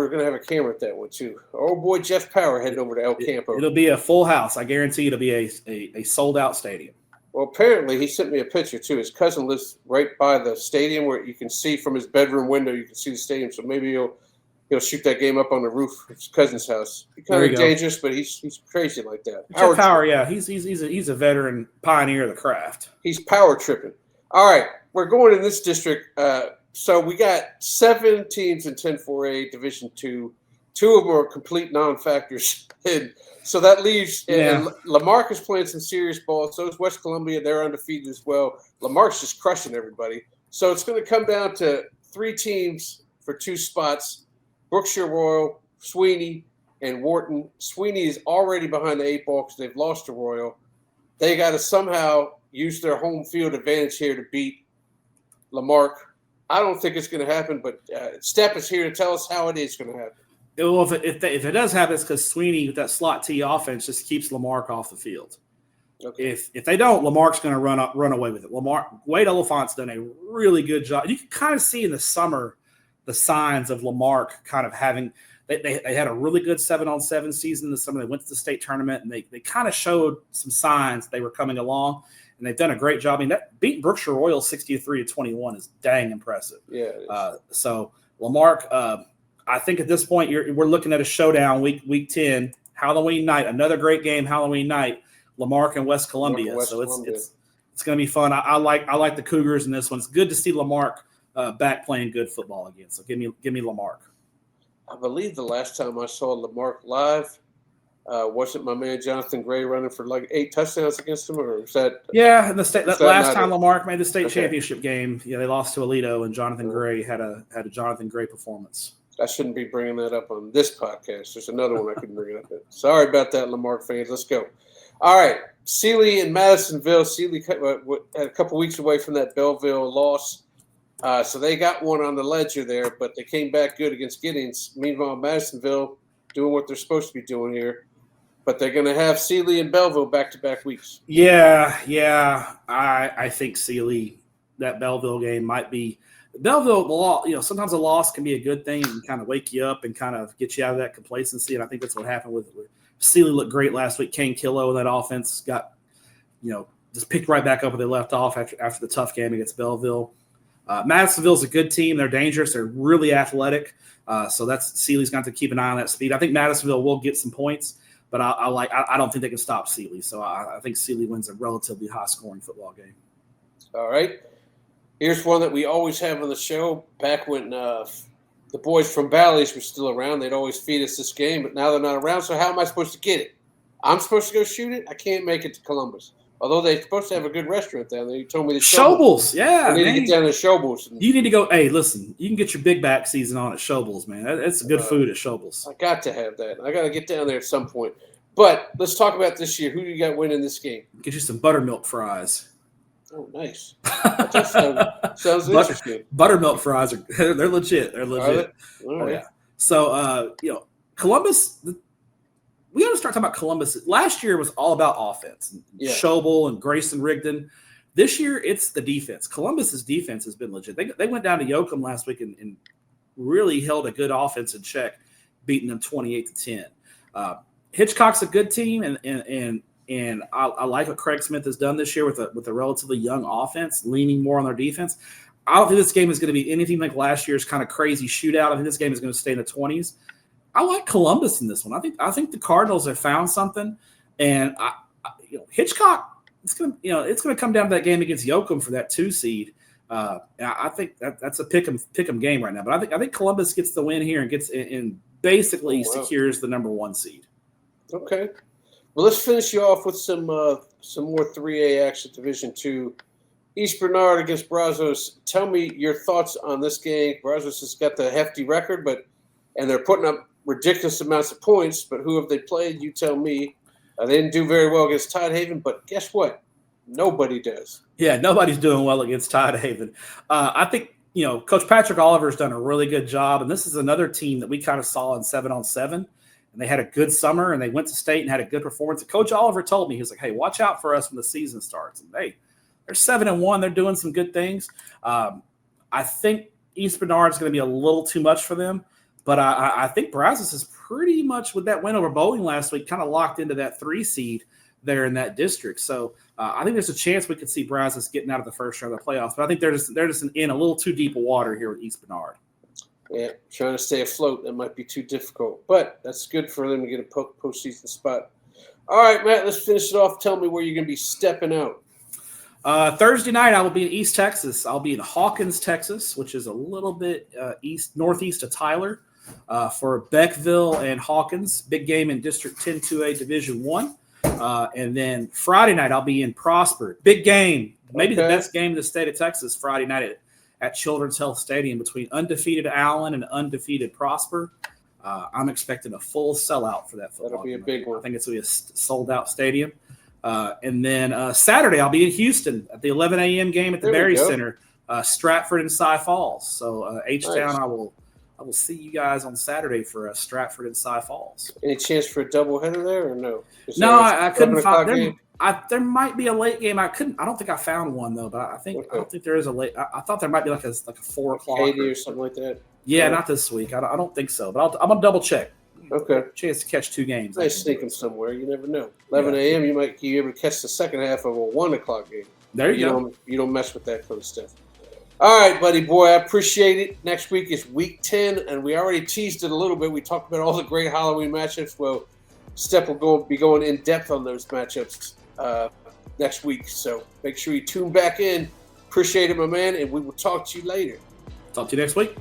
going to have a camera at that one, too. Our old boy Jeff Power heading over to El Campo. It'll be a full house. I guarantee it'll be a sold-out stadium. Well, apparently he sent me a picture, too. His cousin lives right by the stadium where you can see from his bedroom window, you can see the stadium. So maybe he'll shoot that game up on the roof of his cousin's house. He's kind of dangerous, but he's crazy like that. Jeff Power, he's a veteran pioneer of the craft. He's power tripping. All right, we're going in this district. So we got 7 teams in 10-4A Division II, Two of them are complete non-factors. And so that leaves and Lamarck is playing some serious ball. So is West Columbia. They're undefeated as well. Lamarck's just crushing everybody. So it's going to come down to 3 teams for 2 spots, Brookshire Royal, Sweeney, and Wharton. Sweeney is already behind the 8 ball because they've lost to Royal. They got to somehow use their home field advantage here to beat Lamarck. I don't think it's going to happen, but Stepp is here to tell us how it is going to happen. Well, if it does happen, it's because Sweeney with that slot T offense just keeps Lamarck off the field. Okay. If they don't, Lamarck's going to run away with it. Wade Oliphant's done a really good job. You can kind of see in the summer the signs of Lamarck kind of having they had a really good 7-on-7 season this summer. They went to the state tournament and they kind of showed some signs they were coming along, and they've done a great job. I mean, that beating Brookshire Royal 63-21 is dang impressive. Yeah. So Lamarck, I think at this point we're looking at a showdown week 10, Halloween night, another great game Halloween night, Lamarck and West Columbia. It's going to be fun. I like the Cougars in this one. It's good to see Lamarck back playing good football again. So give me Lamarck. I believe the last time I saw Lamarck live, wasn't my man Jonathan Gray running for like 8 touchdowns against him, or was that? Yeah, in the state. That last time Lamarck made the state championship game, they lost to Aledo, and Jonathan Gray had a Jonathan Gray performance. I shouldn't be bringing that up on this podcast. There's another one I couldn't bring it up in. Sorry about that, Lamarck fans. Let's go. All right, Sealy and Madisonville. Sealy had a couple weeks away from that Belleville loss. So they got one on the ledger there, but they came back good against Giddings. Meanwhile, Madisonville doing what they're supposed to be doing here. But they're going to have Sealy and Belleville back-to-back weeks. Yeah. I think Sealy, that Belleville game might be – Belleville, sometimes a loss can be a good thing and kind of wake you up and kind of get you out of that complacency. And I think that's what happened with Sealy. Looked great last week. Kane Killow and that offense got, just picked right back up where they left off after the tough game against Belleville. Madisonville's a good team. They're dangerous. They're really athletic. So that's Sealy's got to keep an eye on that speed. I think Madisonville will get some points, but I don't think they can stop Sealy. So I think Sealy wins a relatively high-scoring football game. All right. Here's one that we always have on the show. Back when the boys from Bally's were still around, they'd always feed us this game, but now they're not around, so how am I supposed to get it? I'm supposed to go shoot it? I can't make it to Columbus. Although they're supposed to have a good restaurant down there. You told me the Shobles. Yeah. I need to get down to Shobles. You need to go. Hey, listen, you can get your big back season on at Shobles, man. That's good food at Shobles. I got to have that. I got to get down there at some point. But let's talk about this year. Who do you got winning this game? Get you some buttermilk fries. Oh, nice. That sounds interesting. Buttermilk fries they're legit. They're legit. Right. Yeah. So Columbus. We got to start talking about Columbus. Last year was all about offense. Yeah. Schobel and Grayson Rigdon. This year, it's the defense. Columbus's defense has been legit. They went down to Yoakum last week and really held a good offense in check, beating them 28-10. Hitchcock's a good team, and I like what Craig Smith has done this year with a relatively young offense, leaning more on their defense. I don't think this game is going to be anything like last year's kind of crazy shootout. I think this game is going to stay in the 20s. I like Columbus in this one. I think the Cardinals have found something, and Hitchcock. It's gonna come down to that game against Yoakum for that 2 seed. I think that's a pick 'em game right now. But I think Columbus gets the win here and gets and basically secures the number 1 seed. Okay. Well, let's finish you off with some more 3A action, Division 2. East Bernard against Brazos. Tell me your thoughts on this game. Brazos has got the hefty record, and they're putting up ridiculous amounts of points, but who have they played? You tell me. They didn't do very well against Tidehaven, but guess what? Nobody does. Yeah, nobody's doing well against Tidehaven. I think, Coach Patrick Oliver's done a really good job, and this is another team that we kind of saw in 7-on-7, and they had a good summer, and they went to state and had a good performance. And Coach Oliver told me, he was like, hey, watch out for us when the season starts. And they're 7-1. They're doing some good things. I think East Bernard's going to be a little too much for them. But I think Brazos is pretty much, with that win over Bowling last week, kind of locked into that 3 seed there in that district. So I think there's a chance we could see Brazos getting out of the first round of the playoffs. But I think they're just in a little too deep of water here with East Bernard. Yeah, trying to stay afloat, that might be too difficult. But that's good for them to get a postseason spot. All right, Matt, let's finish it off. Tell me where you're going to be stepping out. Thursday night, I will be in East Texas. I'll be in Hawkins, Texas, which is a little bit northeast of Tyler. for Beckville and Hawkins. Big game in District 10 2A Division 1. And then Friday night, I'll be in Prosper. Big game. Maybe the best game in the state of Texas Friday night at Children's Health Stadium between undefeated Allen and undefeated Prosper. I'm expecting a full sellout for that football. That'll be a big one. I think it's going to be a sold-out stadium. And then Saturday, I'll be in Houston at the 11 a.m. game at the Berry Center, Stratford and Cy Falls. So H-Town, nice. I will see you guys on Saturday for Stratford and Cy Falls. Any chance for a doubleheader there or no? No, I couldn't find them. There might be a late game. I don't think I found one though, but I don't think there is a late. I thought there might be like a 4 o'clock 80 or something like that. Yeah, not this week. I don't think so, but I'm gonna double check. Okay. Chance to catch 2 games. Nice sneak them somewhere. You never know. 11 a.m. You might be able to catch the second half of a 1 o'clock game. There you go. You don't mess with that kind of stuff. All right, buddy boy. I appreciate it. Next week is week 10, and we already teased it a little bit. We talked about all the great Halloween matchups. Well, Stepp will be going in depth on those matchups next week. So make sure you tune back in. Appreciate it, my man, and we will talk to you later. Talk to you next week.